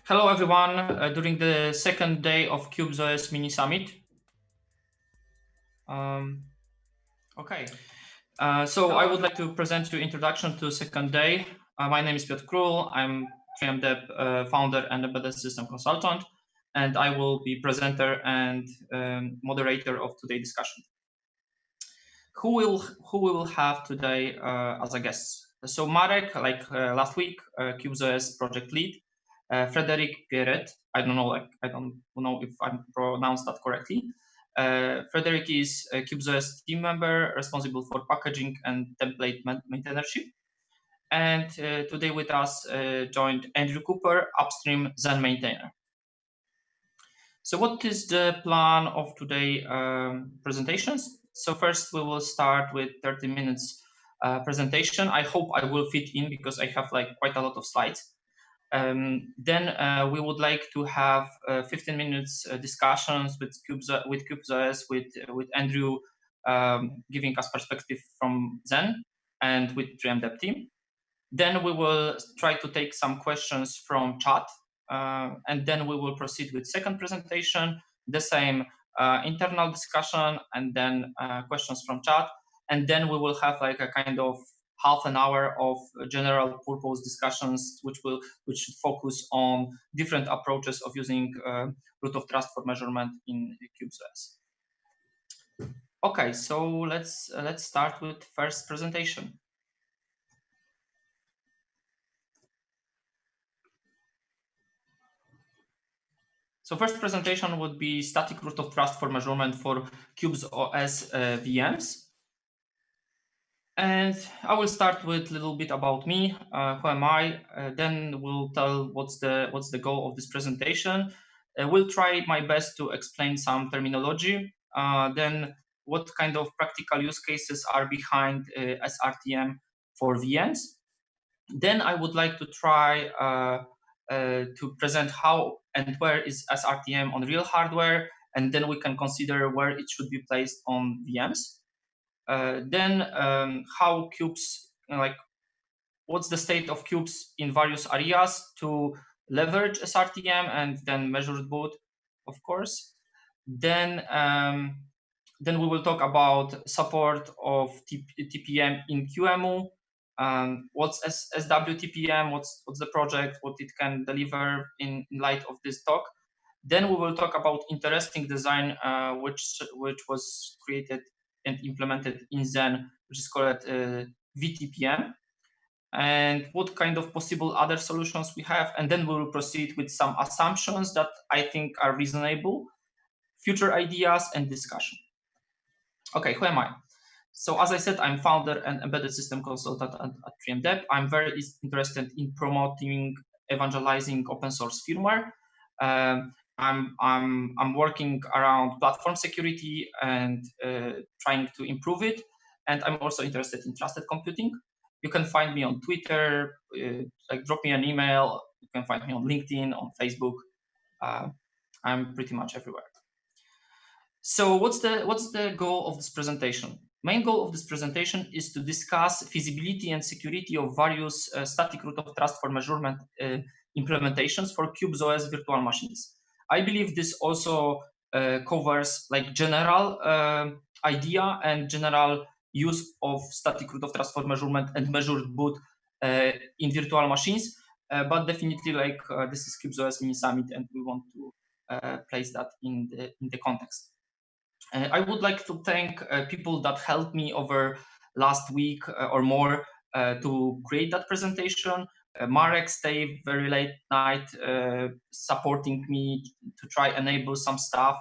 Hello, everyone. During the second day of Qubes OS mini summit. Okay. So I would like to present you introduction to second day. My name is Piotr Król. I'm 3M Dev founder and embedded system consultant, and I will be presenter and moderator of today's discussion. Who we will have today as a guest? So Marek, like last week, Qubes OS project lead. Frederic Pierret, I don't know if I pronounced that correctly. Frederic is a Qubes OS team member responsible for packaging and template maintainership. And today with us joined Andrew Cooper, upstream Zen maintainer. So what is the plan of today's presentations? So first we will start with 30 minutes presentation. I hope I will fit in because I have like quite a lot of slides. Then we would like to have 15 minutes discussions with Qubes OS, with Andrew giving us perspective from Zen and with 3M Dev team. Then we will try to take some questions from chat, and then we will proceed with second presentation, the same internal discussion, and then questions from chat. And then we will have like a kind of half an hour of general purpose discussions, which should focus on different approaches of using root of trust for measurement in Qubes OS. Okay, so let's start with first presentation. So first presentation would be static root of trust for measurement for Qubes OS VMs. And I will start with a little bit about me. Who am I? Then we'll tell what's the goal of this presentation. We'll try my best to explain some terminology. Then what kind of practical use cases are behind SRTM for VMs. Then I would like to try to present how and where is SRTM on real hardware, and then we can consider where it should be placed on VMs. Then how Qubes, like what's the state of Qubes in various areas to leverage SRTM and then measured boot, of course. Then we will talk about support of TPM in QEMU. What's SWTPM, what's the project, what it can deliver in light of this talk. Then we will talk about interesting design which was created and implemented in Zen, which is called VTPM, and what kind of possible other solutions we have. And then we will proceed with some assumptions that I think are reasonable, future ideas, and discussion. Okay, who am I? So as I said, I'm founder and embedded system consultant at 3M Dev. I'm very interested in promoting, evangelizing open source firmware. I'm working around platform security and trying to improve it. And I'm also interested in trusted computing. You can find me on Twitter, like drop me an email. You can find me on LinkedIn, on Facebook. I'm pretty much everywhere. So what's the goal of this presentation? Main goal of this presentation is to discuss feasibility and security of various static root of trust for measurement implementations for Qubes OS virtual machines. I believe this also covers like general idea and general use of static root of trust for measurement and measured boot in virtual machines. But definitely, like this is Qubes OS mini summit, and we want to place that in the context. I would like to thank people that helped me over last week or more to create that presentation. Marek stayed very late night supporting me to try enable some stuff.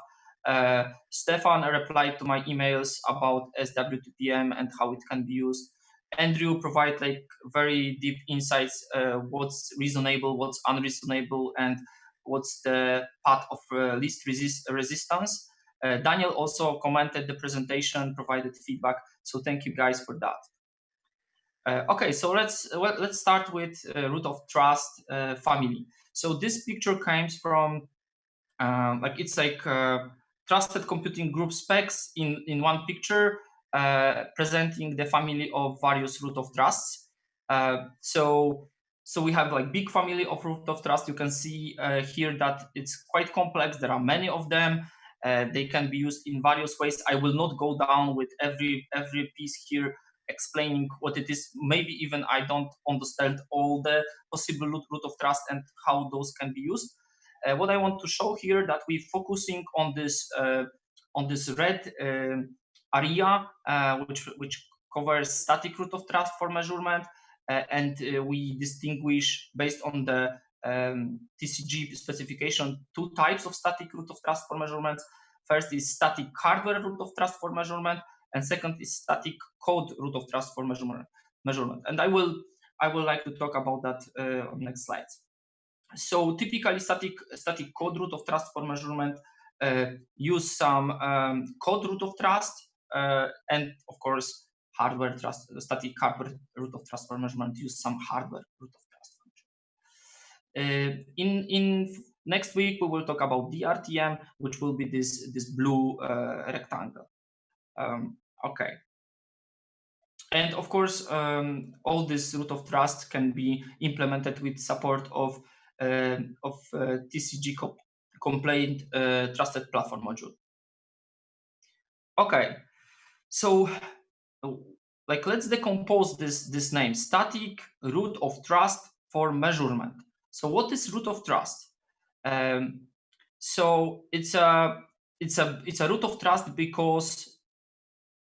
Stefan replied to my emails about SWTPM and how it can be used. Andrew provide like very deep insights, what's reasonable, what's unreasonable, and what's the path of least resistance. Daniel also commented the presentation, provided feedback. So thank you guys for that. Okay, so let's start with root of trust family. So this picture comes from it's like trusted computing group specs in one picture, presenting the family of various root of trusts. So So we have like big family of root of trust. You can see here that it's quite complex. There are many of them. They can be used in various ways. I will not go down with every piece here explaining what it is. Maybe even I don't understand all the possible root of trust and how those can be used. What I want to show here that we're focusing on this red area, which covers static root of trust for measurement. And we distinguish based on the TCG specification 2 types of static root of trust for measurements. First is static hardware root of trust for measurement, and second is static code root of trust for measurement. And I will like to talk about that on next slides. So typically static code root of trust for measurement use some code root of trust and of course hardware trust, static hardware root of trust for measurement use some hardware root of trust. In next week we will talk about DTRM, which will be this blue rectangle. Okay. And of course, all this root of trust can be implemented with support of TCG complaint trusted platform module. Okay, so like let's decompose this name, static root of trust for measurement. So what is root of trust? So it's a root of trust because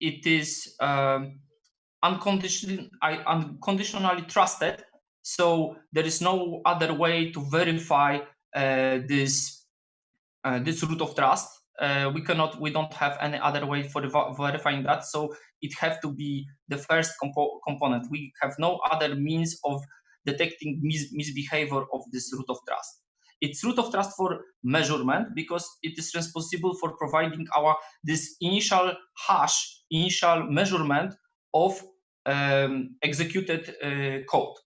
it is unconditionally trusted. So there is no other way to verify this root of trust. We don't have any other way for verifying that. So it have to be the first component. We have no other means of detecting misbehavior of this root of trust. It's root of trust for measurement because it is responsible for providing this initial hash, initial measurement of executed code,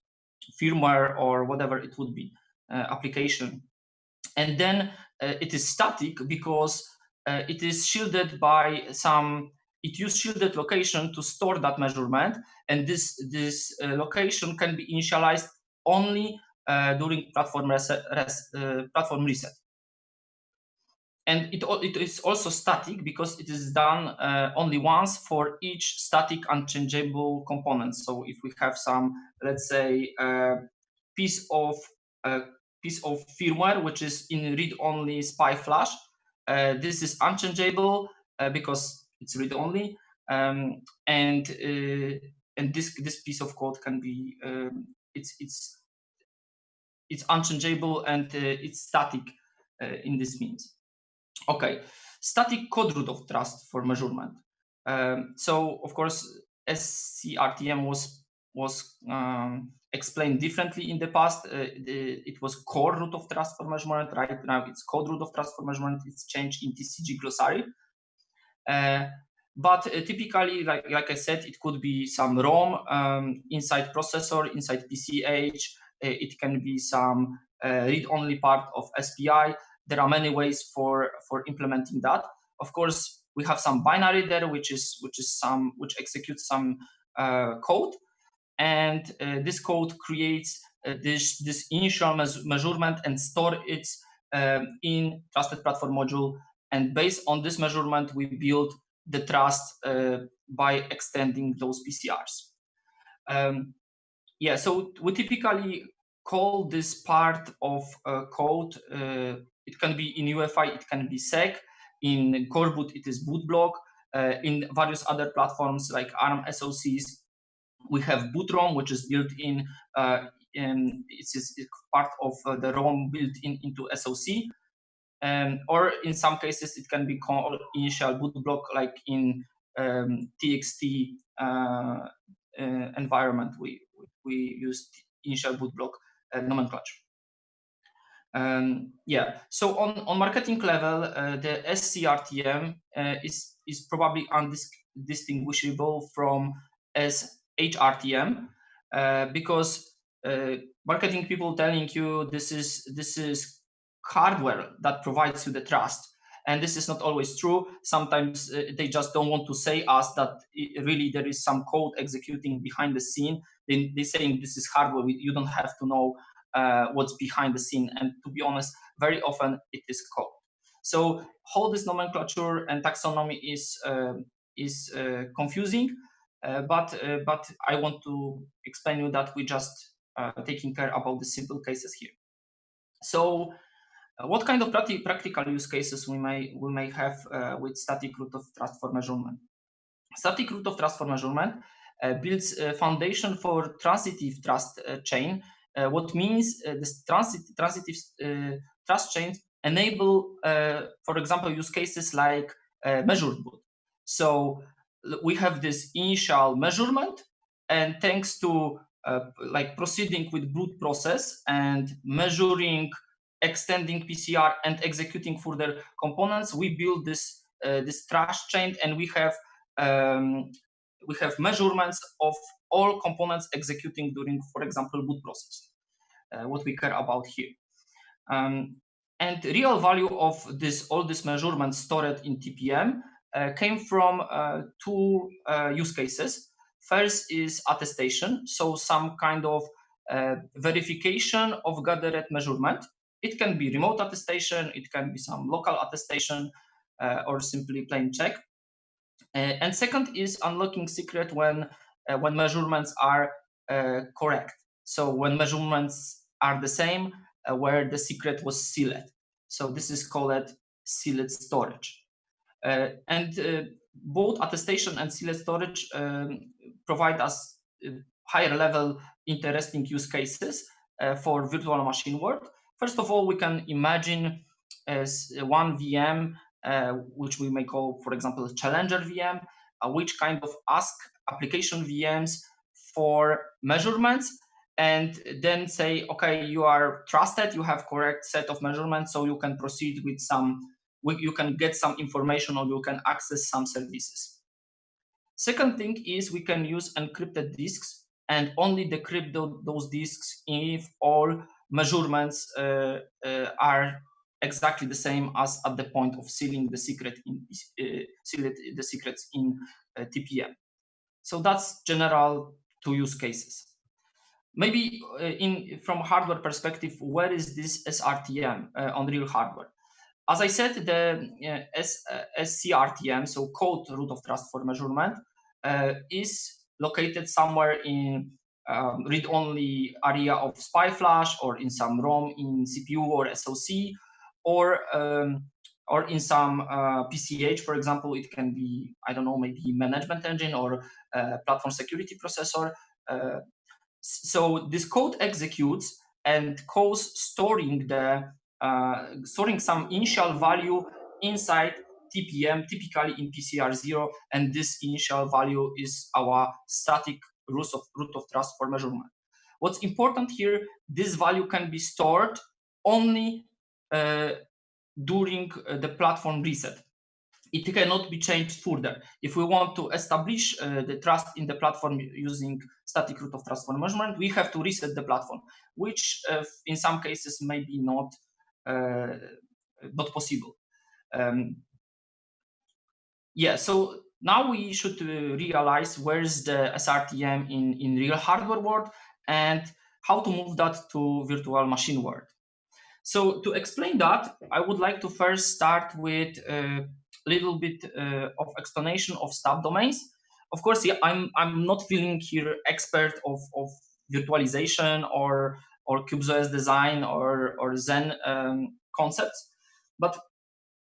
firmware or whatever it would be, application. And then it is static because it is shielded by it uses shielded location to store that measurement, and this location can be initialized only during platform reset. And it is also static because it is done only once for each static unchangeable component. So if we have some, let's say, piece of firmware which is in read-only SPI flash, this is unchangeable because it's read-only, and this piece of code can be it's unchangeable and it's static in this means. Okay, static code root of trust for measurement. So of course, SRTM was explained differently in the past. It was core root of trust for measurement. Right now, it's code root of trust for measurement. It's changed in TCG glossary. But typically, like I said, it could be some ROM inside processor, inside PCH. It can be some read-only part of SPI. There are many ways for implementing that. Of course, we have some binary there, which executes some code, and this code creates this initial measurement and store it in trusted platform module. And based on this measurement, we build the trust by extending those PCRs. Yeah, so we typically call this part of code. It can be in UEFI, it can be sec. In coreboot, it is boot block. In various other platforms like ARM SoCs, we have boot ROM, which is built in. It's part of the ROM built into SoC. Or in some cases, it can be called initial boot block, like in TXT environment. We use initial boot block nomenclature. Yeah, so on marketing level, the SRTM is probably undistinguishable from SRTM because marketing people telling you this is hardware that provides you the trust, and this is not always true. Sometimes they just don't want to say us that really there is some code executing behind the scene they're saying this is hardware. You don't have to know what's behind the scene. And to be honest, very often it is code. So all this nomenclature and taxonomy is confusing, but I want to explain you that we just taking care about the simple cases here. So what kind of practical use cases we may have with static root of trust for measurement? Static root of trust for measurement builds a foundation for transitive trust chain. What means this transitive trust chains enable, for example, use cases like measured boot. So we have this initial measurement, and thanks to like proceeding with boot process and measuring, extending PCR and executing further components, we build this this trust chain, and we have measurements of all components executing during, for example, boot process. What we care about here. And real value of all these measurements stored in TPM came from two use cases. First is attestation, so some kind of verification of gathered measurement. It can be remote attestation, it can be some local attestation, or simply plain check. And second is unlocking secret when measurements are correct. So when measurements are the same, where the secret was sealed. So this is called sealed storage. And both attestation and sealed storage provide us higher level interesting use cases for virtual machine world. First of all, we can imagine as one VM, which we may call, for example, challenger VM, which kind of ask application VMs for measurements, and then say, okay, you are trusted, you have correct set of measurements, so you can proceed with some, you can get some information, or you can access some services. Second thing is we can use encrypted disks and only decrypt those disks if all measurements are exactly the same as at the point of sealing the secret in the secrets in TPM. So that's general two use cases. Maybe from hardware perspective, where is this SRTM on real hardware? As I said, the SRTM, so code root of trust for measurement, is located somewhere in read-only area of SPI flash, or in some ROM in CPU or SoC, or in some PCH, for example. It can be, I don't know, maybe management engine or platform security processor. So this code executes and calls storing some initial value inside TPM, typically in PCR0, and this initial value is our static root of trust for measurement. What's important here, this value can be stored only during the platform reset. It cannot be changed further. If we want to establish the trust in the platform using static root of trust for measurement, we have to reset the platform, which in some cases may be not possible. Yeah, so now we should realize where's the SRTM in real hardware world and how to move that to virtual machine world. So to explain that, I would like to first start with a little bit of explanation of subdomains. Of course, yeah, I'm not feeling here expert of virtualization or Qubes OS design or Zen concepts, but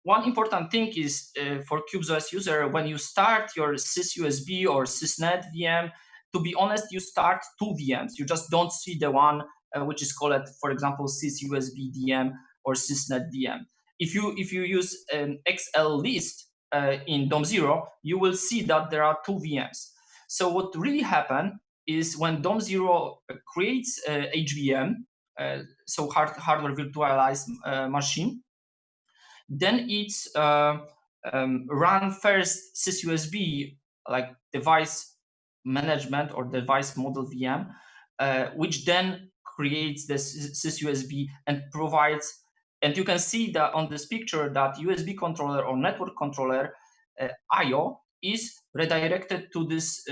one important thing is for Qubes OS user, when you start your sysUSB or sysnet VM, to be honest, you start two VMs. You just don't see the one which is called, for example, sysUSB DM or sysnet DM. If you use an XL list in DOM0, you will see that there are two VMs. So what really happened is when DOM0 creates HVM, so hardware virtualized machine, then it's run first sysUSB, like device management or device model VM, which then creates the sysUSB and provides, and you can see that on this picture that USB controller or network controller IO is redirected to this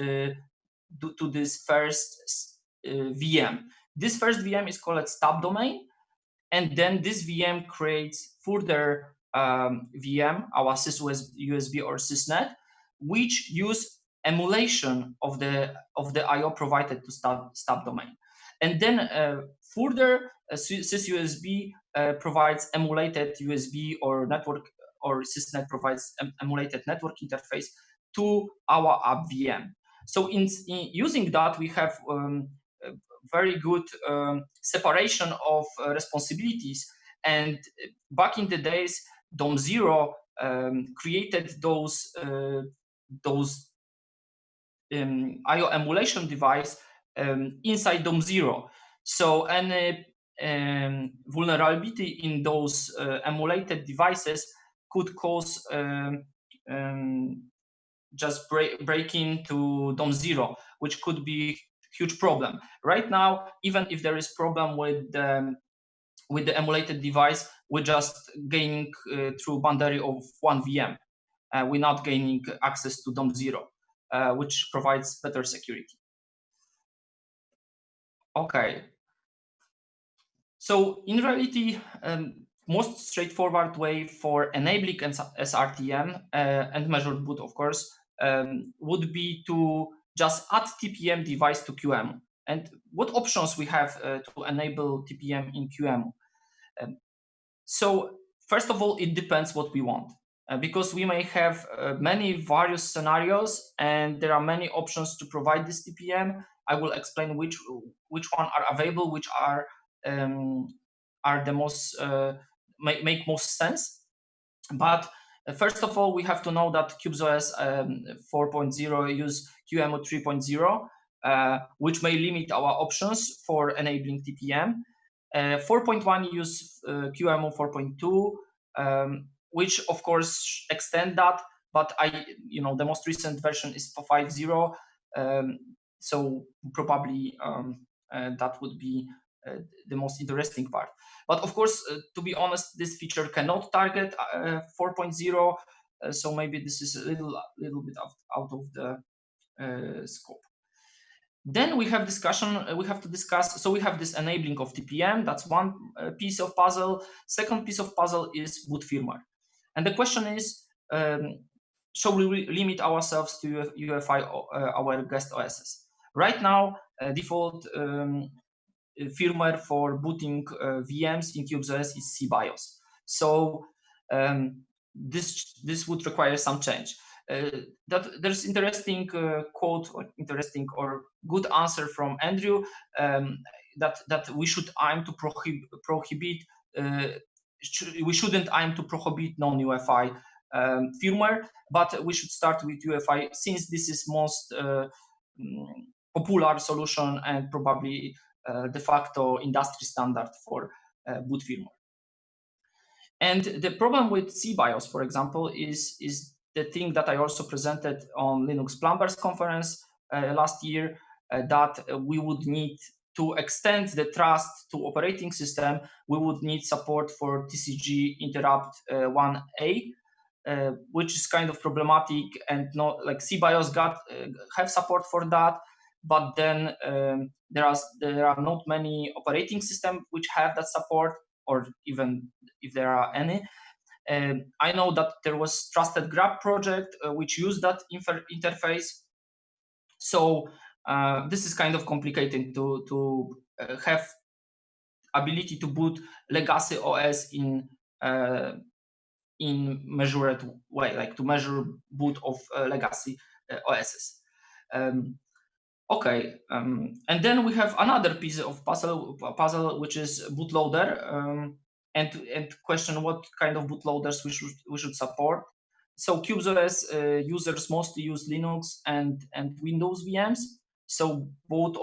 first VM. This first VM is called stub domain, and then this VM creates further VM, our sysUSB or sysnet, which use emulation of the I/O provided to stub domain, and then further sysUSB provides emulated USB or network, or sysnet provides emulated network interface to our app VM. So in using that, we have very good separation of responsibilities. And back in the days, DOM0 created those I/O emulation device inside DOM0. So any vulnerability in those emulated devices could cause just breaking to DOM0, which could be huge problem. Right now, even if there is problem with the emulated device, we're just gaining through boundary of one VM. We're not gaining access to DOM0, which provides better security. Okay. So in reality, most straightforward way for enabling SRTM and measured boot, of course, would be to just add TPM device to QEMU. And what options we have to enable TPM in QEMU? So first of all, it depends what we want, because we may have many various scenarios, and there are many options to provide this TPM. I will explain which one are available, which are the most make most sense. But first of all, we have to know that Qubes OS 4.0 use QEMU 3.0, which may limit our options for enabling TPM. 4.1 use QEMU 4.2, which of course extend that, but the most recent version is 5.0, so probably that would be the most interesting part. But of course, to be honest, this feature cannot target 4.0, so maybe this is a little bit out of the scope. Then we have discussion. We have to discuss. So we have this enabling of TPM. That's one piece of puzzle. Second piece of puzzle is boot firmware, and the question is, shall we limit ourselves to UEFI our guest OSs? Right now, default firmware for booting VMs in Qubes OS is cBIOS. So this would require some change. That there's interesting quote, or interesting or good answer from Andrew, that we should aim to prohibit. We shouldn't aim to prohibit non-UEFI firmware, but we should start with UEFI, since this is most popular solution and probably de facto industry standard for boot firmware. And the problem with cBIOS, for example, is the thing that I also presented on Linux Plumbers conference last year, that we would need to extend the trust to operating system. We would need support for TCG interrupt 1A, which is kind of problematic, and not like cBIOS have support for that, but then there are not many operating systems which have that support, or even if there are any. I know that there was Trusted Grab project which used that interface. So this is kind of complicated to have ability to boot legacy OS in measured way, like to measure boot of legacy OSs. Okay, and then we have another piece of puzzle, which is bootloader, and question what kind of bootloaders we should support. So Qubes OS users mostly use Linux and Windows VMs. So both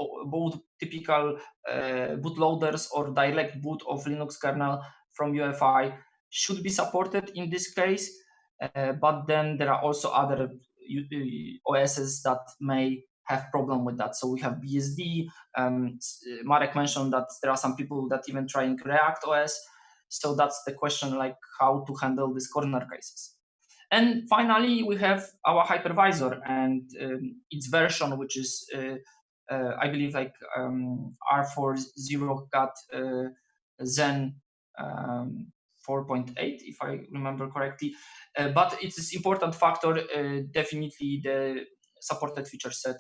typical bootloaders or direct boot of Linux kernel from UEFI should be supported in this case. But then there are also other OSs that may have problem with that. So we have BSD. Marek mentioned that there are some people that even trying React OS. So that's the question, like how to handle these corner cases. And finally, we have our hypervisor and its version, which is I believe like R40 got Zen 4.8, if I remember correctly. But it is important factor. Definitely, the supported feature set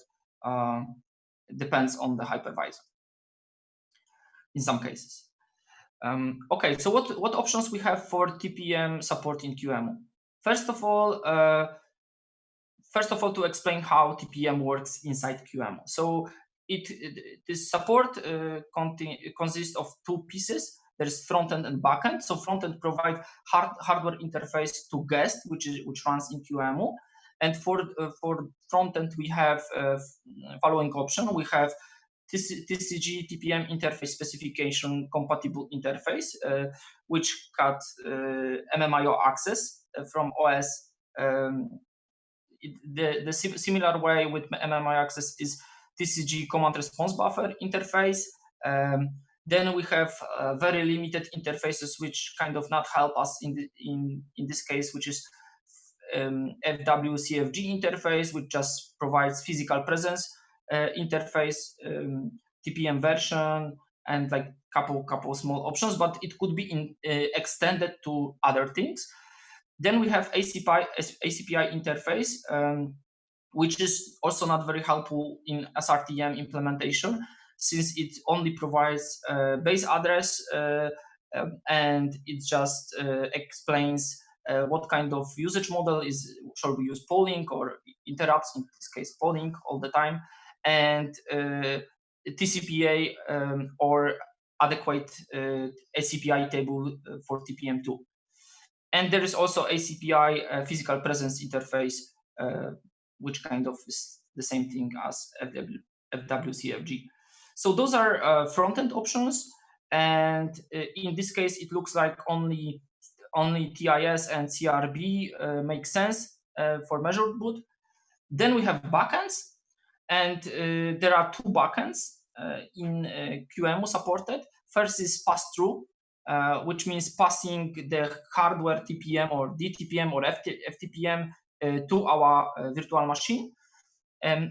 depends on the hypervisor in some cases. Okay, so what options we have for TPM support in QEMU? First of all, to explain how TPM works inside QEMU. So this support consists of two pieces. There's front-end and back-end. So front-end provide hardware interface to guest, which runs in QEMU. And for front-end, we have following option. We have TCG TPM interface specification compatible interface, which cut MMIO access from OS. The similar way with MMIO access is TCG command response buffer interface. Then we have very limited interfaces which kind of not help us in this case, which is fwcfg interface, which just provides physical presence interface, TPM version, and like couple small options, but it could be extended to other things. Then we have ACPI interface, which is also not very helpful in SRTM implementation, since it only provides base address and it just explains what kind of usage model shall we use polling or interrupts, in this case polling all the time, and TCPA or adequate ACPI table for TPM2. And there is also ACPI physical presence interface, which kind of is the same thing as fwcfg. So those are front-end options, and in this case, it looks like only TIS and CRB make sense for measured boot. Then we have backends, and there are two backends in QEMU supported. First is pass-through, which means passing the hardware TPM or DTPM or FTPM to our virtual machine,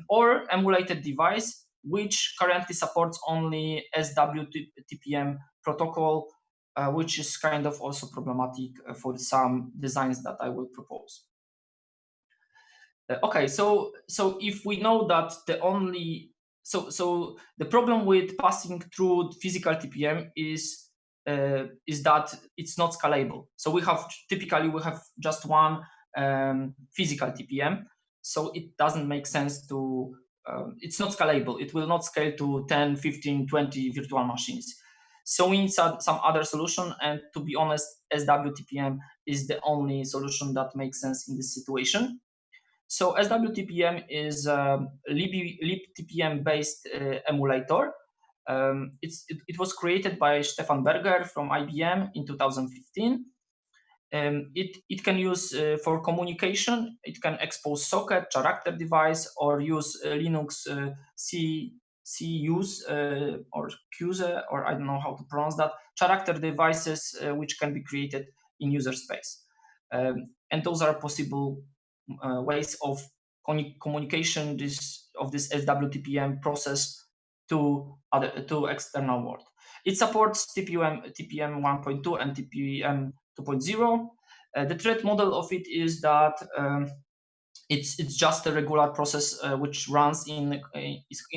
or emulated device, which currently supports only SWTPM protocol, which is kind of also problematic for some designs that I will propose. Okay, so if we know that the problem with passing through physical TPM is that it's not scalable. So typically we have just one physical TPM, so it doesn't make sense to. It's not scalable. It will not scale to 10, 15, 20 virtual machines. So we need some other solution, and to be honest, SWTPM is the only solution that makes sense in this situation. So SWTPM is a libTPM based emulator. It was created by Stefan Berger from IBM in 2015. It can use for communication. It can expose socket, character device, or use Linux CUs or QUSE, or I don't know how to pronounce that, character devices which can be created in user space. And those are possible ways of communication of this SWTPM process to external world. It supports TPM 1.2 and TPM 2.0. The thread model of it is that it's just a regular process which runs in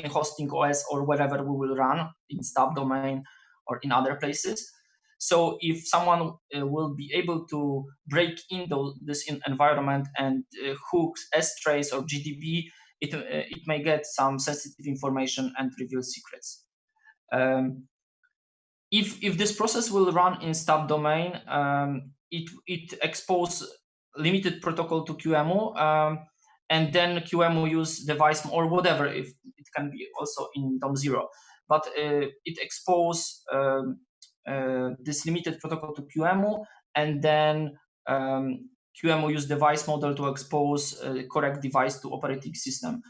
hosting OS or wherever we will run, in stub domain or in other places. So if someone will be able to break into this environment and hook strace or GDB, it may get some sensitive information and reveal secrets. If this process will run in stub domain, it exposes limited protocol to QEMU, and then QEMU use device or whatever. If it can be also in DOM0, but it exposes this limited protocol to QEMU, and then QEMU use device model to expose correct device to operating system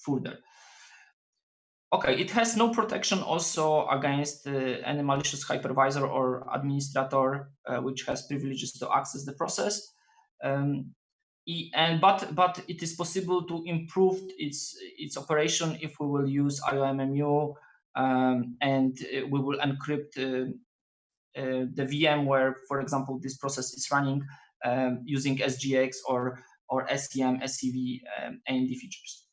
further. Okay, it has no protection also against any malicious hypervisor or administrator which has privileges to access the process. But it is possible to improve its operation if we will use IOMMU, and we will encrypt the VM where, for example, this process is running, using SGX or STM, SCV, AMD features.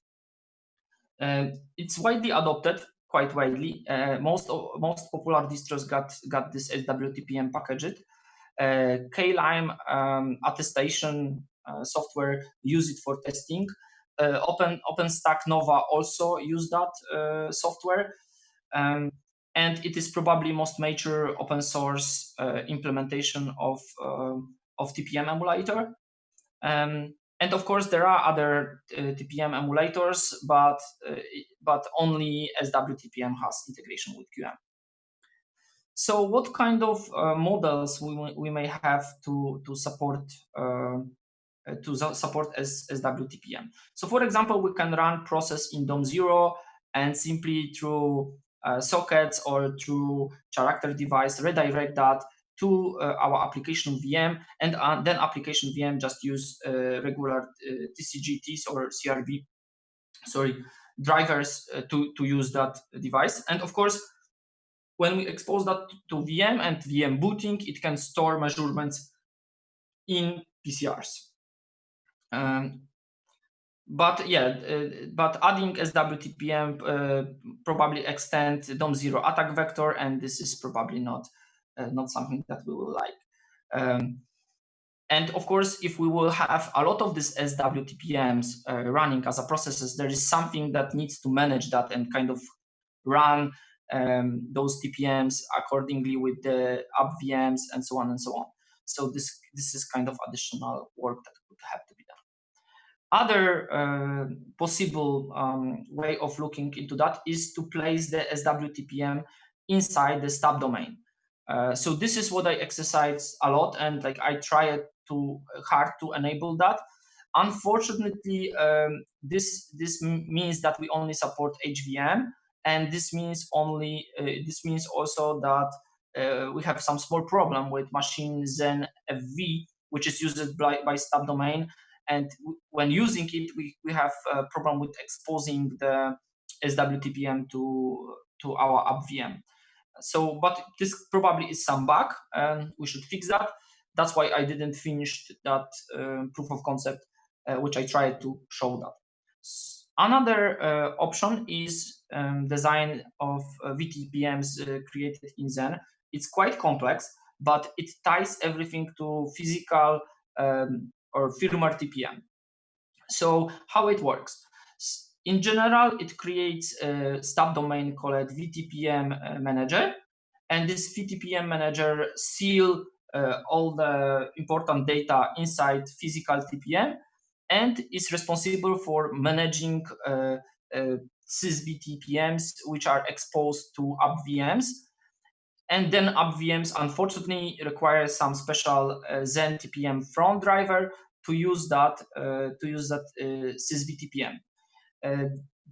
It's widely adopted, quite widely. Most popular distros got this SWTPM packaged. K-Lime attestation software use it for testing. OpenStack Nova also use that software. And it is probably most mature open source implementation of TPM emulator. And of course, there are other TPM emulators, but only SWTPM has integration with QM. So, what kind of models we may have to support SWTPM? So, for example, we can run process in DOM0 and simply through sockets or through character device redirect that to our application VM, and then application VM just use regular TCGTs or CRV, drivers to use that device. And of course, when we expose that to VM and VM booting, it can store measurements in PCRs. But adding SWTPM probably extend DOM0 attack vector, and this is probably not something that we will like. And of course, if we will have a lot of these SWTPMs running as a processes, there is something that needs to manage that and kind of run those TPMs accordingly with the app VMs and so on and so on. So this is kind of additional work that would have to be done. Other possible way of looking into that is to place the SWTPM inside the stub domain. So this is what I exercise a lot, and like I try hard to enable that. Unfortunately, this means that we only support HVM, and this means also that we have some small problem with machine Zen FV, which is used by stub domain. And when using it, we have a problem with exposing the SWTPM to our app VM. So, but this probably is some bug, and we should fix that. That's why I didn't finish that proof of concept, which I tried to show that. Another option is design of VTPMs created in Zen. It's quite complex, but it ties everything to physical or firmware TPM. So how it works? In general, it creates a stub domain called VTPM manager, and this VTPM manager seal all the important data inside physical TPM, and is responsible for managing sysvTPMs which are exposed to app VMs. And then app VMs unfortunately require some special Zen TPM front driver to use that sysvTPM.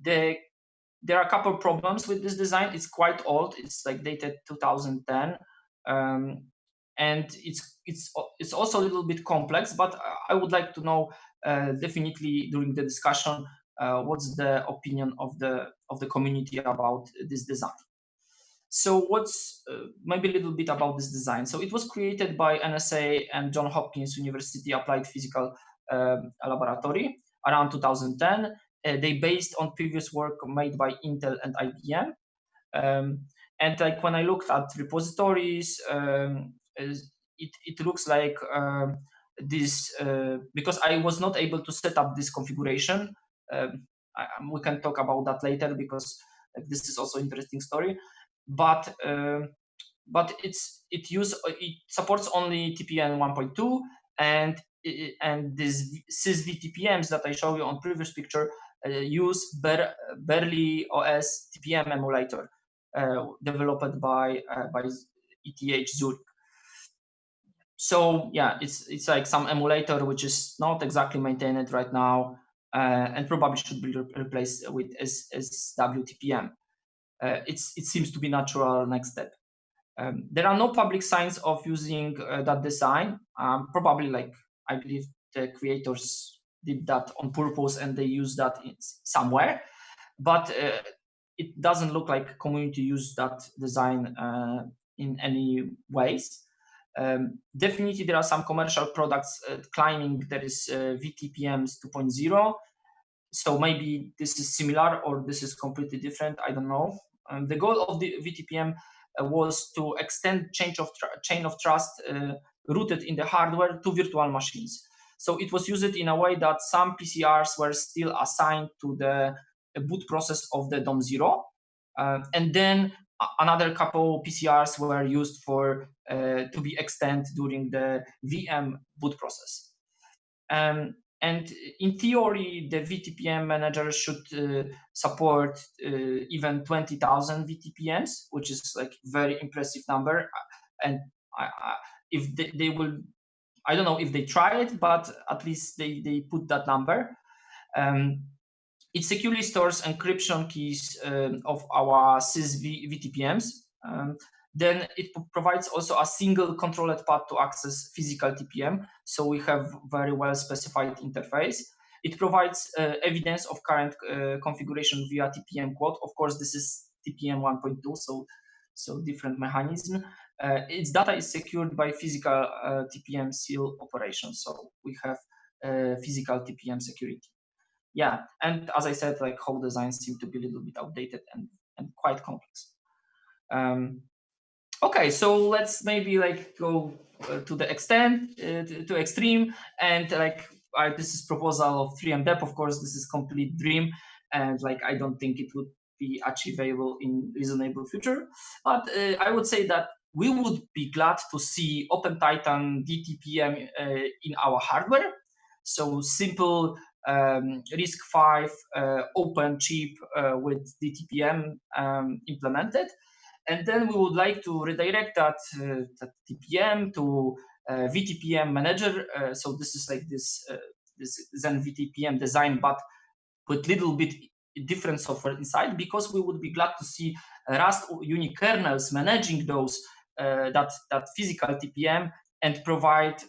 There are a couple of problems with this design. It's quite old. It's like dated 2010, and it's also a little bit complex. But I would like to know definitely during the discussion what's the opinion of the community about this design. So what's maybe a little bit about this design. So it was created by NSA and Johns Hopkins University Applied Physical Laboratory around 2010. They based on previous work made by Intel and IBM. And like when I looked at repositories, it looks like this, because I was not able to set up this configuration. We can talk about that later, because this is also an interesting story. But it supports only TPM 1.2, and these sysvTPMs that I show you on previous picture use barely OS TPM emulator developed by ETH Zurich. So yeah, it's like some emulator which is not exactly maintained right now, and probably should be replaced with SWTPM. It seems to be natural next step. There are no public signs of using that design. Probably, like I believe the creators did that on purpose and they use that somewhere, but it doesn't look like community use that design in any ways. Definitely there are some commercial products claiming there is VTPMs 2.0. So maybe this is similar or this is completely different, I don't know. The goal of the VTPM was to extend chain of trust rooted in the hardware to virtual machines. So it was used in a way that some PCRs were still assigned to the boot process of the DOM0, and then another couple PCRs were used for to be extended during the VM boot process. And in theory, the VTPM manager should support even 20,000 VTPMs, which is like very impressive number. And if they will, I don't know if they try it, but at least they put that number. It securely stores encryption keys of our sys VTPMs. Then it provides also a single controlled path to access physical TPM. So we have very well specified interface. It provides evidence of current configuration via TPM quote. Of course, this is TPM 1.2, so different mechanism. Its data is secured by physical TPM seal operations. So we have physical TPM security. Yeah, and as I said, like whole designs seem to be a little bit outdated and quite complex. Okay, so let's maybe like go to the extent, to extreme, and like this is proposal of 3M Dep. Of course, this is complete dream, and like I don't think it would be achievable in reasonable future. But I would say that we would be glad to see OpenTitan DTPM in our hardware. So simple RISC-V open chip with DTPM implemented. And then we would like to redirect that TPM to VTPM manager. So this is like this Zen VTPM design, but with little bit different software inside, because we would be glad to see Rust unikernels managing those that physical TPM and provide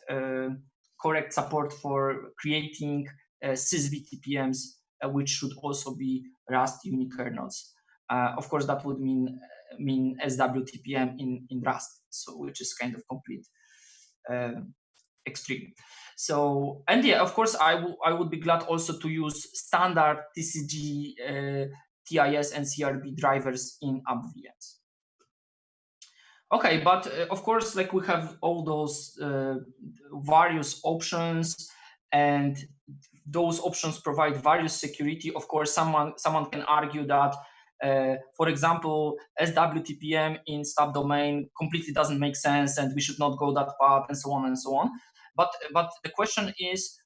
correct support for creating sys VTPMs, which should also be Rust unikernels. Of course, that would mean SWTPM in Rust, so which is kind of complete extreme. So, and yeah, of course, I would be glad also to use standard TCG, TIS, and CRB drivers in app VMs. Okay, but of course, like we have all those various options, and those options provide various security. Of course, someone can argue that, for example, SWTPM in subdomain completely doesn't make sense, and we should not go that path, and so on and so on. But the question is,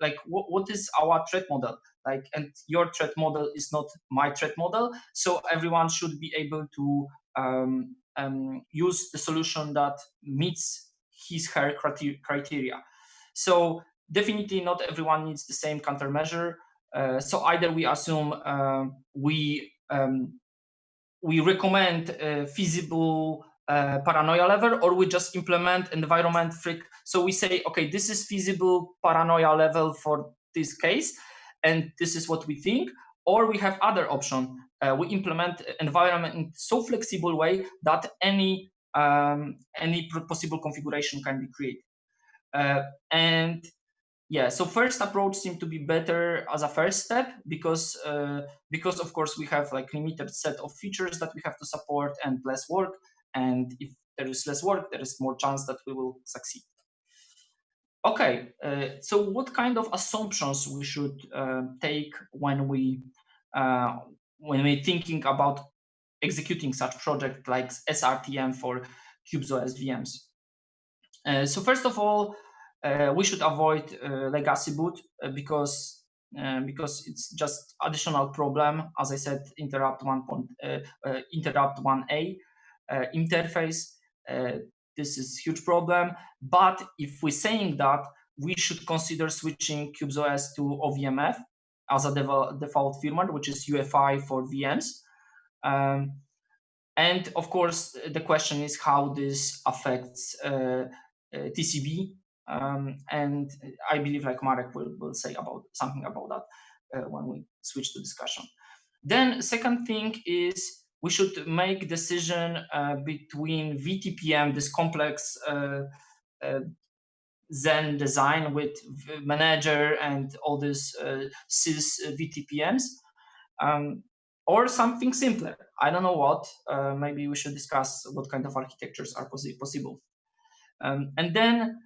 like, what is our threat model? Like, and your threat model is not my threat model, so everyone should be able to use the solution that meets her criteria. So definitely not everyone needs the same countermeasure. So either we assume we recommend feasible paranoia level, or we just implement environment freak. So we say, okay, this is feasible paranoia level for this case, and this is what we think. Or we have other option. We implement environment in so flexible way that any possible configuration can be created. And yeah, so first approach seems to be better as a first step, because of course we have like limited set of features that we have to support and less work. And if there is less work, there is more chance that we will succeed. Okay, so what kind of assumptions we should take when we're thinking about executing such project like SRTM for Qubes OS VMs? So first of all, we should avoid legacy boot because it's just additional problem. As I said, interrupt 1A interface. This is huge problem. But if we're saying that, we should consider switching Qubes OS to OVMF as a default firmware, which is UEFI for VMs. And of course, the question is how this affects TCB. and I believe like Marek will say something about that when we switch to discussion. Then second thing is we should make decision between VTPM, this complex Zen design with manager and all these sys VTPMs, or something simpler. I don't know what. Maybe we should discuss what kind of architectures are possible. And then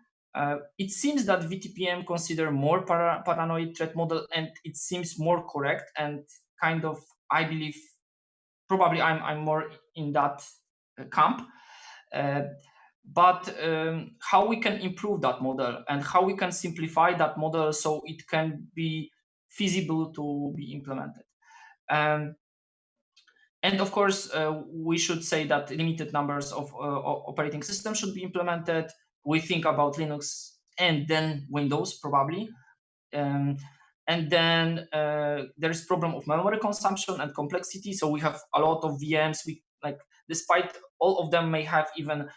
it seems that VTPM consider more paranoid threat model, and it seems more correct and kind of, I believe, probably I'm more in that camp. But how we can improve that model and how we can simplify that model so it can be feasible to be implemented. And of course, we should say that limited numbers of operating systems should be implemented. We think about Linux and then Windows probably. And then there is problem of memory consumption and complexity. So we have a lot of VMs. We like, despite all of them may have even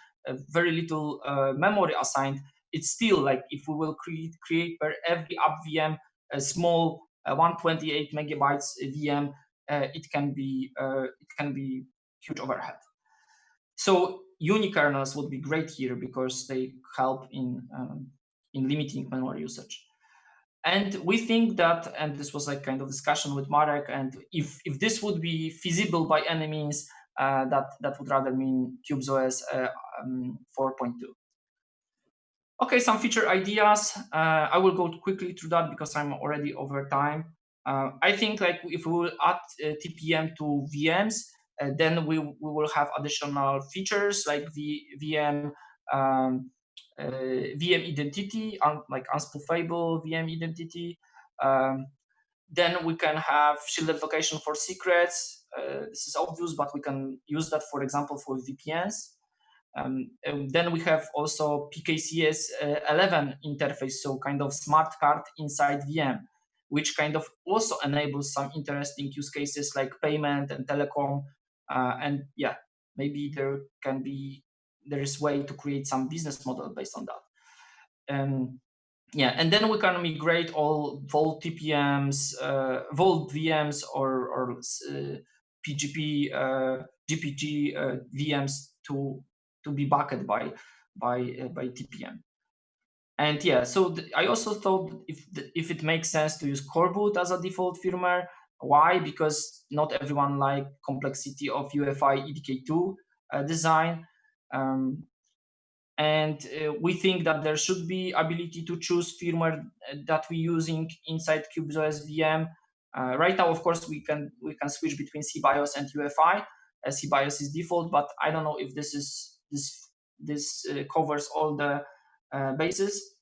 very little memory assigned, it's still like if we will create per every app VM a small 128 megabytes VM, it can be huge overhead. So unikernels would be great here because they help in limiting memory usage. And we think that, and this was like kind of discussion with Marek, and if this would be feasible by any means, that would rather mean Qubes OS 4.2. Okay, some feature ideas. I will go quickly through that because I'm already over time. I think like if we will add TPM to VMs, then we will have additional features like VM identity, like unspoofable VM identity. Then we can have shielded location for secrets. This is obvious, but we can use that, for example, for VPNs. And then we have also PKCS 11 interface, so kind of smart card inside VM, which kind of also enables some interesting use cases like payment and telecom. And yeah, maybe there is way to create some business model based on that. Yeah, and then we can migrate all Vault TPMs, Vault VMs, or PGP, GPG VMs to be backed by TPM. And yeah, so I also thought if it makes sense to use coreboot as a default firmware. Why? Because not everyone like complexity of UEFI EDK2 design. And we think that there should be ability to choose firmware that we're using inside Qubes OS VM. Right now, of course, we can switch between CBIOS and UEFI. CBIOS is default, but I don't know if this covers all the bases.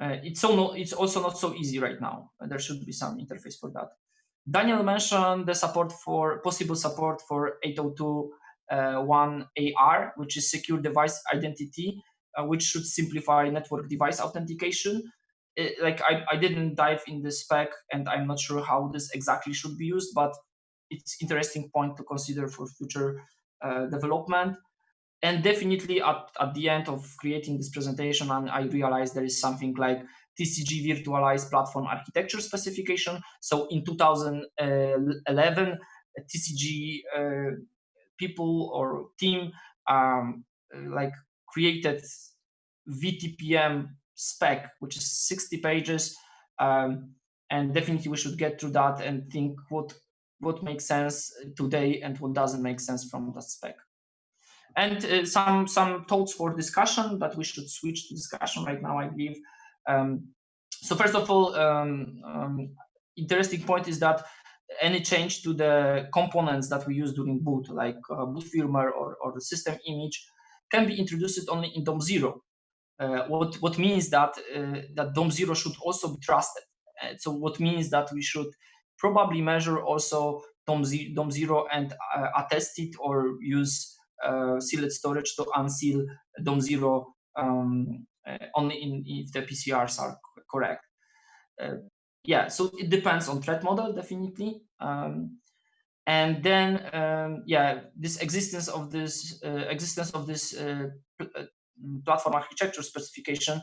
It's also not so easy right now. There should be some interface for that. Daniel mentioned the possible support for 802.1AR, which is secure device identity, which should simplify network device authentication. Like I didn't dive in the spec, and I'm not sure how this exactly should be used, but it's interesting point to consider for future development. And definitely at the end of creating this presentation, and I realized there is something like TCG virtualized platform architecture specification. So in 2011, TCG people or team like created VTPM spec, which is 60 pages. And definitely we should get through that and think what makes sense today and what doesn't make sense from that spec. And some thoughts for discussion, but we should switch to discussion right now, I believe. So first of all, interesting point is that any change to the components that we use during boot, like boot firmware or the system image, can be introduced only in DOM 0. What means that that DOM 0 should also be trusted. So what means that we should probably measure also DOM 0 and attest it, or use sealed storage to unseal DOM 0 only if the PCRs are correct. Yeah, so it depends on threat model, definitely. And then yeah, this existence of this platform architecture specification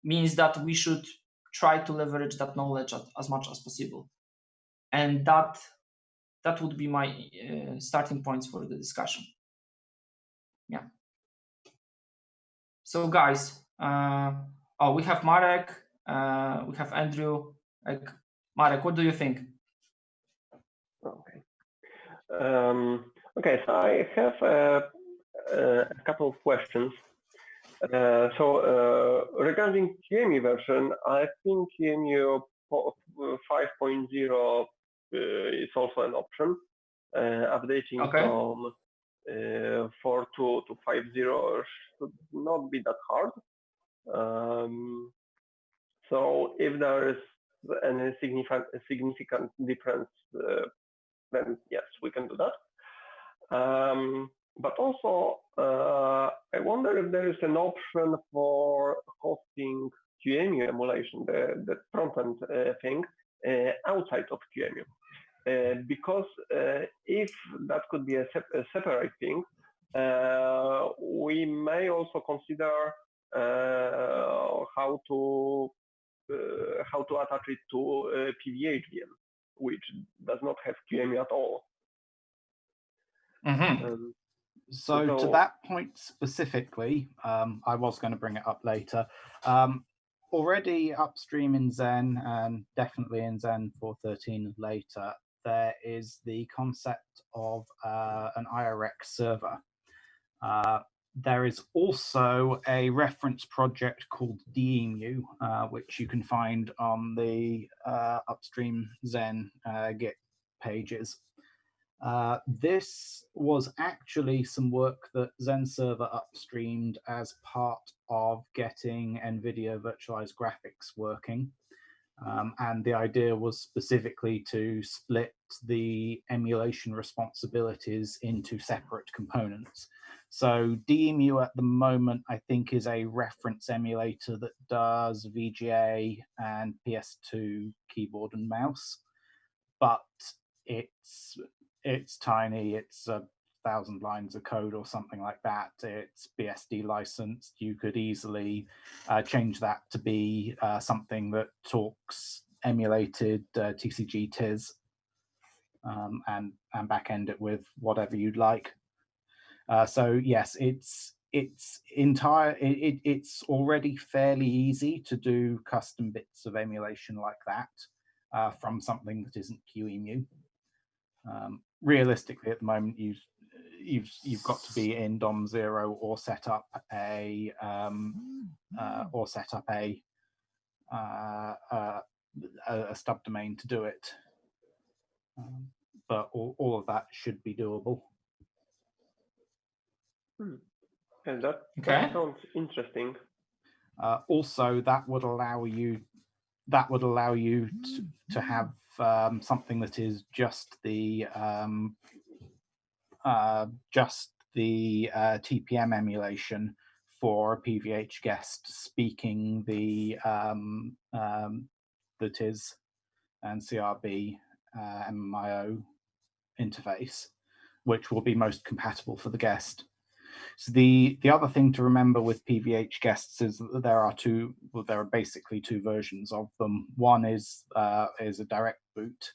means that we should try to leverage that knowledge as much as possible. And that would be my starting points for the discussion. Yeah. So guys, oh, we have Marek, we have Andrew. Like, Marek, what do you think? Okay. Okay, so I have a couple of questions. Regarding QEMU version, I think QEMU 5.0 is also an option. Updating from 4.2 to 5.0 should not be that hard. So if there is any significant difference, then yes, we can do that. But also, I wonder if there is an option for hosting QEMU emulation, the front-end thing, outside of QEMU. Because if that could be a separate thing, we may also consider how to attach it to PVH VM, which does not have QEMU at all. Mm-hmm. So to that point specifically, I was going to bring it up later. Already upstream in Zen, and definitely in Zen 4.13 later, there is the concept of an IRX server. There is also a reference project called DEMU, which you can find on the upstream Zen Git pages. This was actually some work that Zen Server upstreamed as part of getting NVIDIA virtualized graphics working. And the idea was specifically to split the emulation responsibilities into separate components. So DEMU at the moment, I think, is a reference emulator that does VGA and PS2 keyboard and mouse, but it's tiny. It's 1,000 lines of code or something like that. It's BSD licensed. You could easily change that to be something that talks emulated TCG TIS and backend it with whatever you'd like. So yes, it's already fairly easy to do custom bits of emulation like that from something that isn't QEMU. Realistically, at the moment, you've got to be in DOM0 or set up a stub domain to do it. But all of that should be doable. And that sounds interesting. Also, that would allow you to have something that is just the TPM emulation for a PVH guest speaking the TIS and CRB MIO interface, which will be most compatible for the guest. So the other thing to remember with PVH guests is that there are basically two versions of them. One is a direct boot,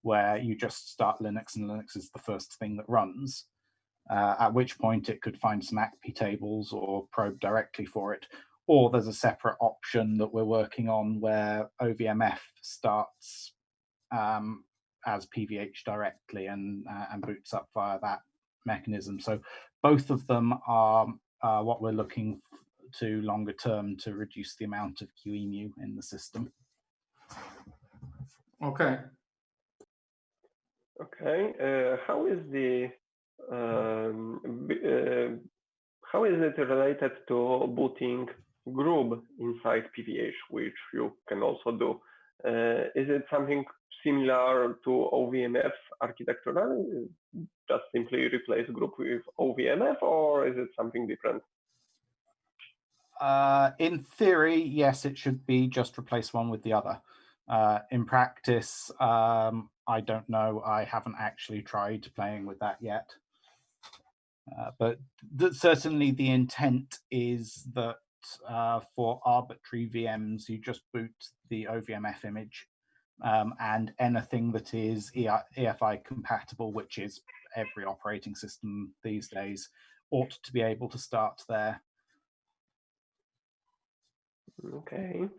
where you just start Linux and Linux is the first thing that runs, at which point it could find some ACP tables or probe directly for it. Or there's a separate option that we're working on where OVMF starts as PVH directly and boots up via that mechanism. So both of them are what we're looking to longer term to reduce the amount of QEMU in the system. Okay. Okay. How is it related to booting Grub inside PVH, which you can also do? Is it something similar to OVMF architectural? Just simply replace Grub with OVMF, or is it something different? In theory, yes, it should be just replace one with the other. In practice, I don't know. I haven't actually tried playing with that yet. But certainly the intent is that for arbitrary VMs, you just boot the OVMF image, and anything that is EFI compatible, which is every operating system these days, ought to be able to start there. Okay.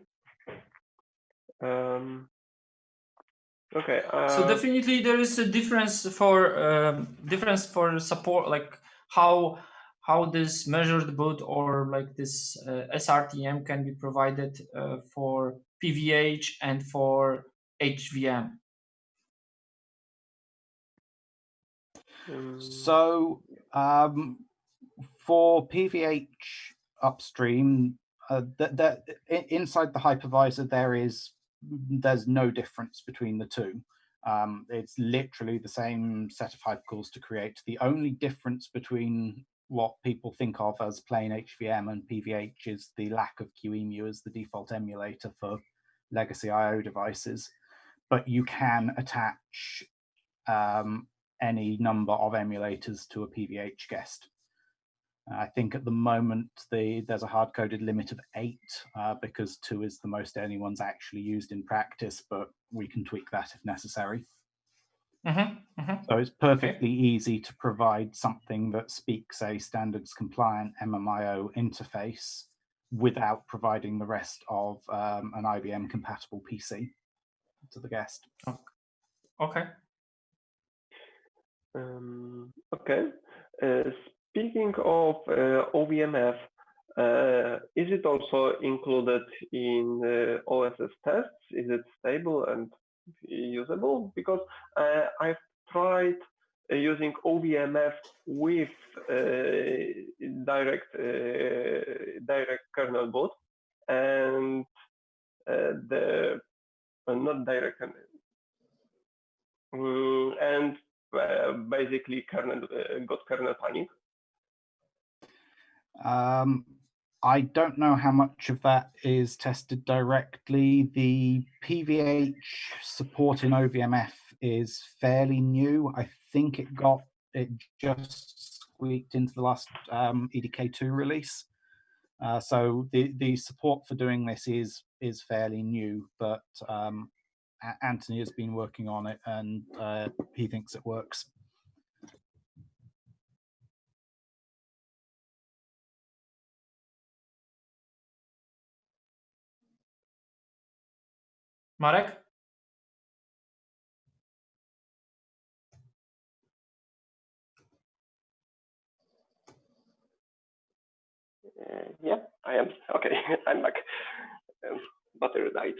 Okay. So definitely there is a difference for support, like how this measured boot or like this SRTM can be provided for PVH and for HVM. So for PVH upstream, inside the hypervisor there's no difference between the two. It's literally the same set of hypercalls to create. The only difference between what people think of as plain HVM and PVH is the lack of QEMU as the default emulator for legacy IO devices. But you can attach any number of emulators to a PVH guest. I think at the moment there's a hard-coded limit of 8 because 2 is the most anyone's actually used in practice, but we can tweak that if necessary. So it's perfectly easy to provide something that speaks a standards-compliant MMIO interface without providing the rest of an IBM-compatible PC to the guest. Okay. Okay. Speaking of OVMF, is it also included in OSS tests? Is it stable and usable? Because I've tried using OVMF with direct kernel boot, and not direct and basically got kernel panic. I don't know how much of that is tested directly. The PVH support in OVMF is fairly new. I think it just squeaked into the last EDK2 release. So the support for doing this is fairly new, but Anthony has been working on it and he thinks it works. Marek? Yeah, I am. Okay, I'm back. Battery died,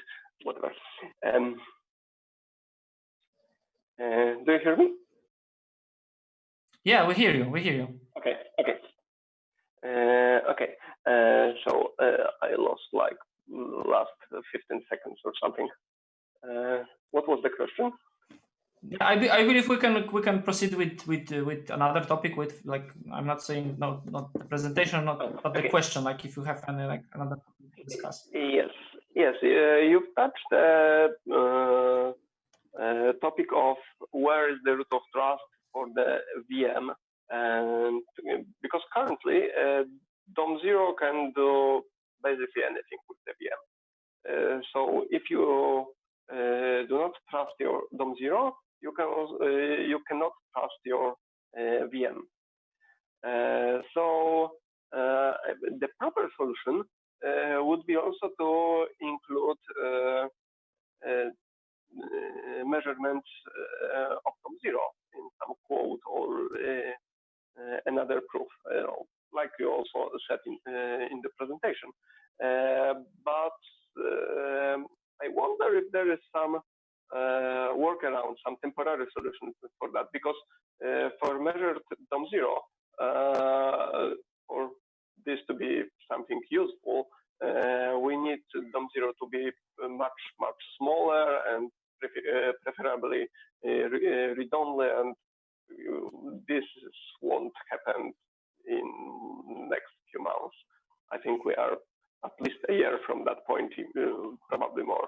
whatever. Do you hear me? Yeah, we hear you. We hear you. Okay. Okay. Okay. So I lost like last 15 seconds or something. What was the question? I believe we can proceed with another topic. With like, I'm not saying not the presentation, but okay. The question. Like, if you have any like another topic to discuss. Yes. You've touched the topic of where is the root of trust for the VM, and because currently DOM0 can do basically anything with the VM. So if you do not trust your DOM0, you cannot trust your VM. So the proper solution would be also to include measurements of DOM0 in some code or another proof, like you also said in the presentation. But I wonder if there is some workaround, some temporary solution for that, because for measured DOM0, for this to be something useful, we need DOM0 to be much smaller and preferably read-only, and this won't happen in next few months. I think we are at least a year from that point, probably more.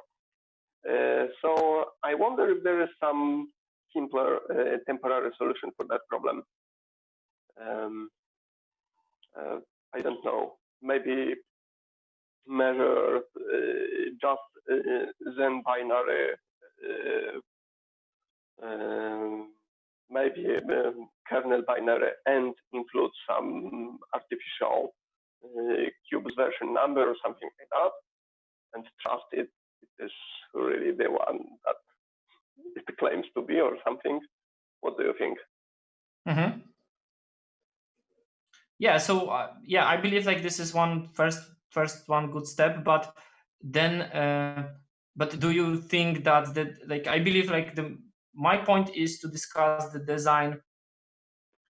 So I wonder if there is some simpler temporary solution for that problem. I don't know. Maybe measure just then binary, maybe kernel binary, and include some artificial Qubes version number or something like that, and trust it is really the one that it claims to be or something. What do you think? Mm-hmm. Yeah, so yeah, I believe like this is first one good step, but then but do you think that like I believe like my point is to discuss the design.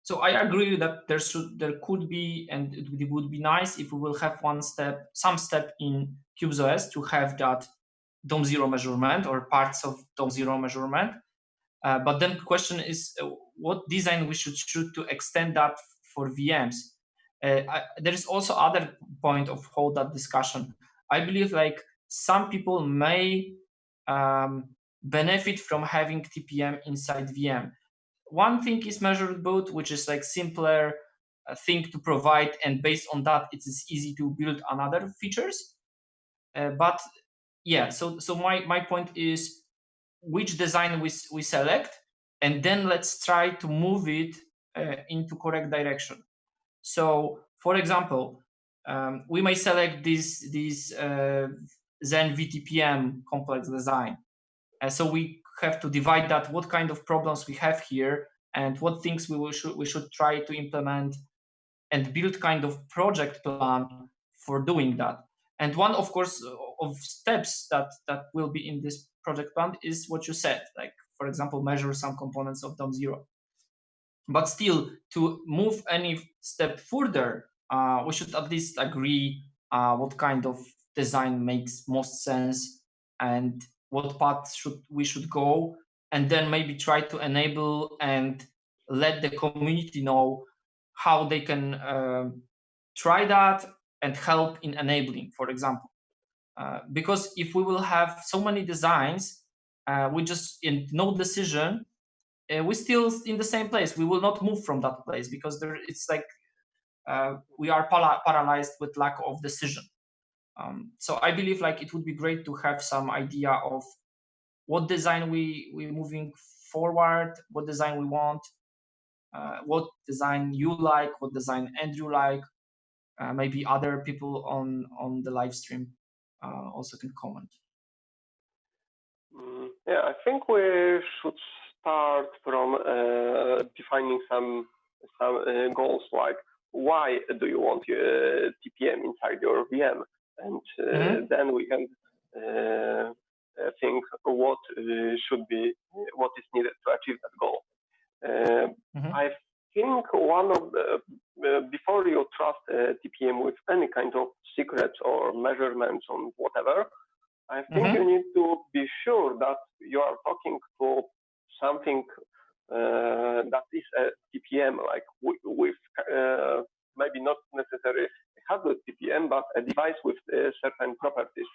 So I agree that there could be, and it would be nice if we will have some step in Qubes OS to have that DOM 0 measurement or parts of DOM 0 measurement. But then the question is what design we should choose to extend that for VMs. There is also other point of hold that discussion. I believe like some people may benefit from having TPM inside VM. One thing is measured boot, which is like simpler thing to provide, and based on that, it is easy to build another features. But yeah, so my point is which design we select, and then let's try to move it into correct direction. So, for example, we may select this Zen VTPM complex design. So we have to divide that, what kind of problems we have here, and what things we should try to implement, and build kind of project plan for doing that. And one, of course, of steps that will be in this project plan is what you said, like, for example, measure some components of DOM 0. But still, to move any step further, we should at least agree what kind of design makes most sense and what path we should go, and then maybe try to enable and let the community know how they can try that and help in enabling, for example. Because if we will have so many designs, we just in no decision, we're still in the same place. We will not move from that place because it's like we are paralyzed with lack of decision. So I believe like it would be great to have some idea of what design we're moving forward, what design we want, what design you like, what design Andrew like. Maybe other people on the live stream also can comment. Yeah, I think we should start from defining some goals, like why do you want TPM inside your VM, and then we can think what is needed to achieve that goal. I think one of the before you trust TPM with any kind of secrets or measurements on whatever, I think you need to be sure that you are talking to something that is a TPM, like with maybe not necessarily a hardware TPM, but a device with certain properties.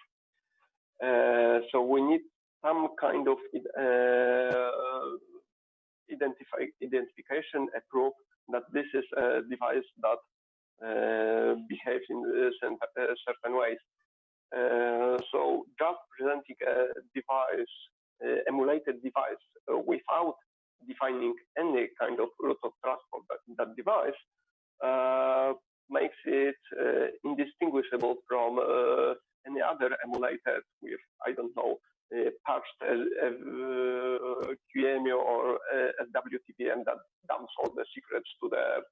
So we need some kind of identification, a proof that this is a device that behaves in certain ways. So just presenting a device, emulated device, without defining any kind of root of trust for that device makes it indistinguishable from any other emulated with, I don't know, patched QEMU or SWTPM that dumps all the secrets to the,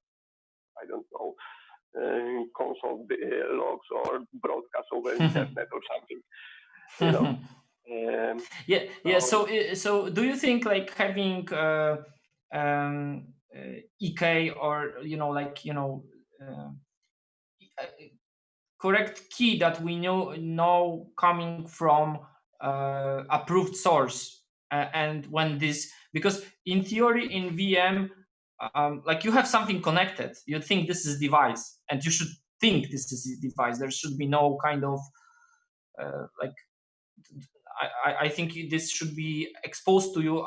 I don't know, console logs or broadcast over internet or something, you know. Yeah. So do you think like having EK or correct key that we know coming from approved source, and when this, because in theory in VM, like you have something connected, you think this is device, and you should think this is a device. There should be no kind of I think this should be exposed to you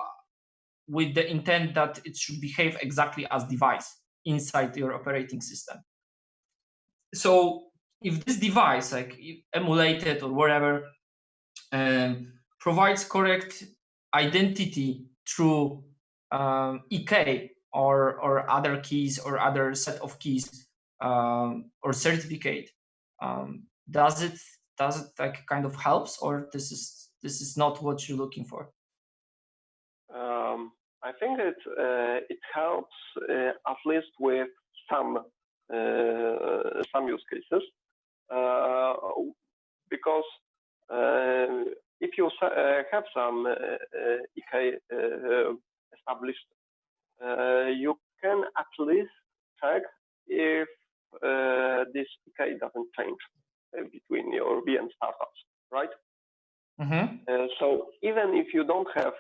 with the intent that it should behave exactly as device inside your operating system. So if this device, like emulated or whatever, provides correct identity through EK or other keys or other set of keys or certificate, does it like kind of helps, or this is not what you're looking for? I think it helps at least with some use cases, because if you have some EK established, you can at least check if this EK doesn't change between your VM startups, right? So even if you don't have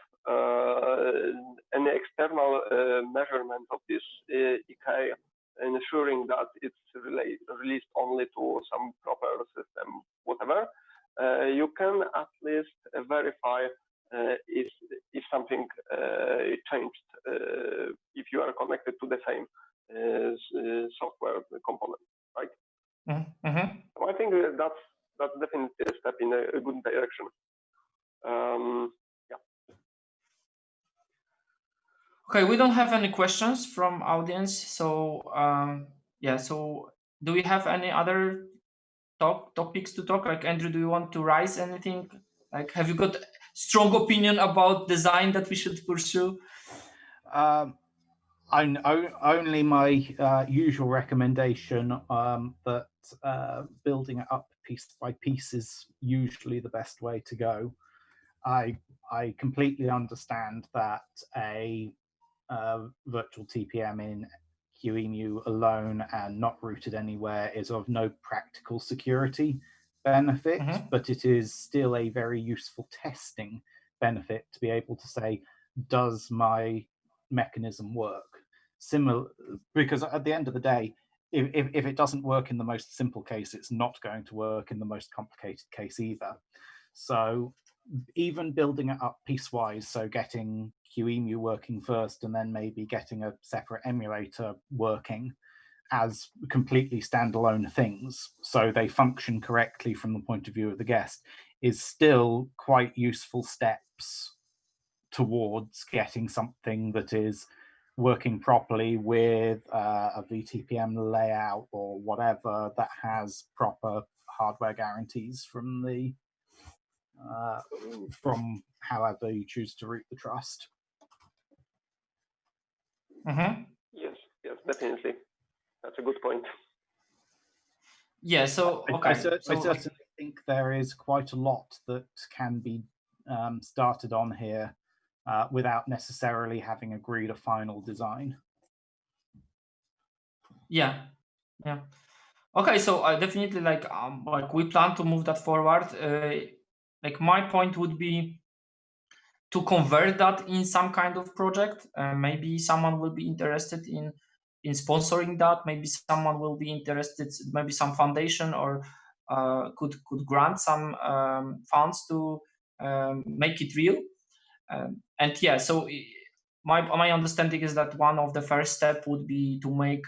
any external measurement of this EK, ensuring that it's released only to some proper system, whatever, you can at least verify if something changed, if you are connected to the same software component, right? So I think that's definitely a step in a good direction. Yeah. Okay, we don't have any questions from audience, so yeah. So do we have any other topics to talk? Like, Andrew, do you want to raise anything? Like, have you got strong opinion about design that we should pursue? Only my usual recommendation that building it up piece by piece is usually the best way to go. I completely understand that a virtual TPM in QEMU alone and not rooted anywhere is of no practical security benefit, but it is still a very useful testing benefit to be able to say, does my mechanism work? Similar, because at the end of the day, if it doesn't work in the most simple case, it's not going to work in the most complicated case either. So even building it up piecewise, so getting QEMU working first and then maybe getting a separate emulator working as completely standalone things so they function correctly from the point of view of the guest is still quite useful steps towards getting something that is working properly with a VTPM layout or whatever that has proper hardware guarantees from the from however you choose to root the trust. Yes, definitely. That's a good point. Yeah, so okay. I certainly think there is quite a lot that can be started on here without necessarily having agreed a final design. Yeah. Okay, so I definitely like we plan to move that forward. Like my point would be to convert that in some kind of project. Maybe someone will be interested in sponsoring that. Maybe someone will be interested. Maybe some foundation or could grant some funds to make it real. And yeah, so my understanding is that one of the first step would be to make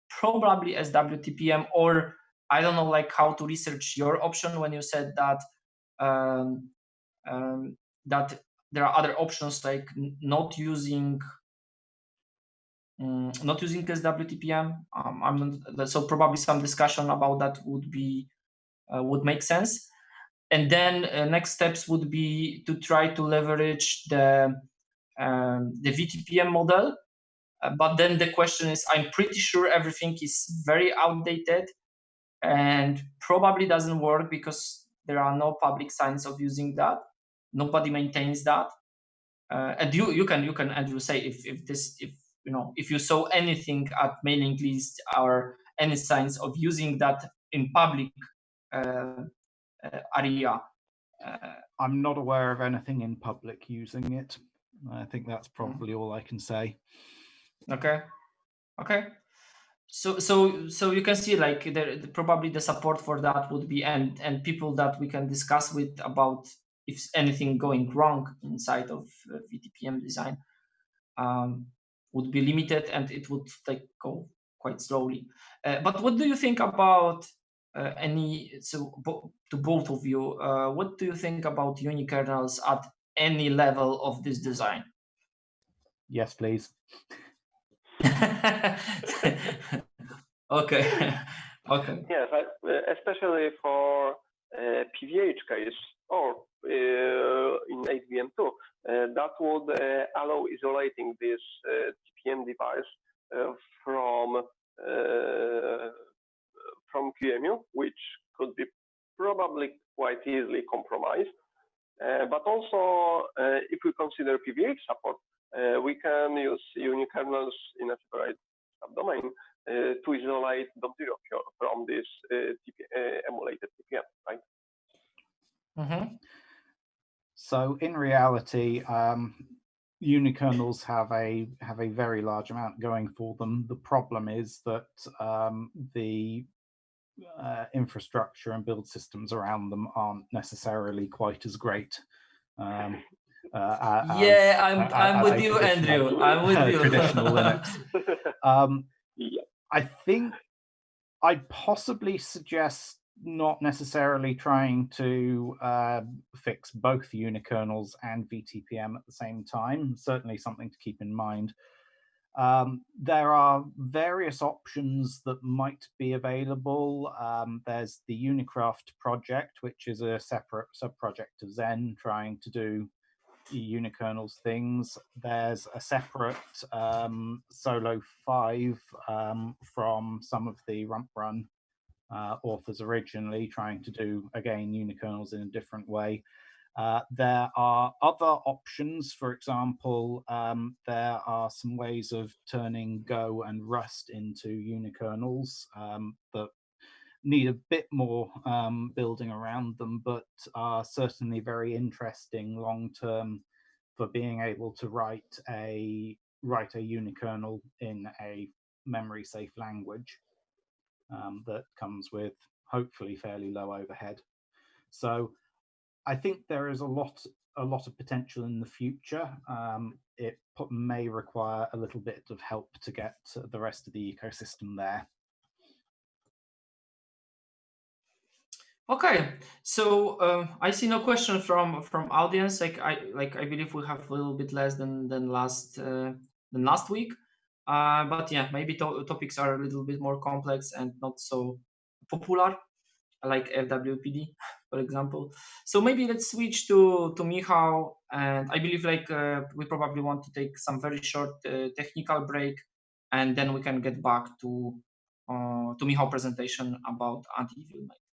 probably SWTPM, or I don't know, like how to research your option when you said that that there are other options like not using SWTPM. So probably some discussion about that would be would make sense. And then next steps would be to try to leverage the VTPM model. But then the question is, I'm pretty sure everything is very outdated and probably doesn't work because there are no public signs of using that. Nobody maintains that. And you can Andrew say if you saw anything at mailing list or any signs of using that in public area. I'm not aware of anything in public using it. I think that's probably all I can say. Okay. So you can see like probably the support for that would be and people that we can discuss with about if anything going wrong inside of VTPM design would be limited and it would go quite slowly. But what do you think about to both of you, what do you think about unikernels at any level of this design? Yes, please. Okay. Okay. Yes, especially for PVH case or in 8VM2, that would allow isolating this TPM device from QEMU, which could be probably quite easily compromised. But also, if we consider PVH support, we can use unikernels in a separate subdomain to isolate .0 from this emulated TPM, right? Mm-hmm. So in reality, unikernels have a very large amount going for them. The problem is that the infrastructure and build systems around them aren't necessarily quite as great. I'm with you, Andrew. I'm with you. Traditional Linux. Yeah. I think I'd possibly suggest not necessarily trying to fix both unikernels and VTPM at the same time. Certainly something to keep in mind. There are various options that might be available. There's the Unicraft project, which is a separate sub-project of Zen trying to do unikernels things. There's a separate Solo 5 from some of the Rump Run authors originally trying to do, again, unikernels in a different way. There are other options. For example, there are some ways of turning Go and Rust into unikernels that need a bit more building around them, but are certainly very interesting long term for being able to write a unikernel in a memory safe language that comes with hopefully fairly low overhead. So I think there is a lot of potential in the future. It may require a little bit of help to get the rest of the ecosystem there. Okay, so I see no question from audience. I believe we have a little bit less than last week, but yeah, maybe topics are a little bit more complex and not so popular, like fwupd, for example. So maybe let's switch to Michał, and I believe we probably want to take some very short technical break, and then we can get back to Michał's presentation about anti-evil Maid.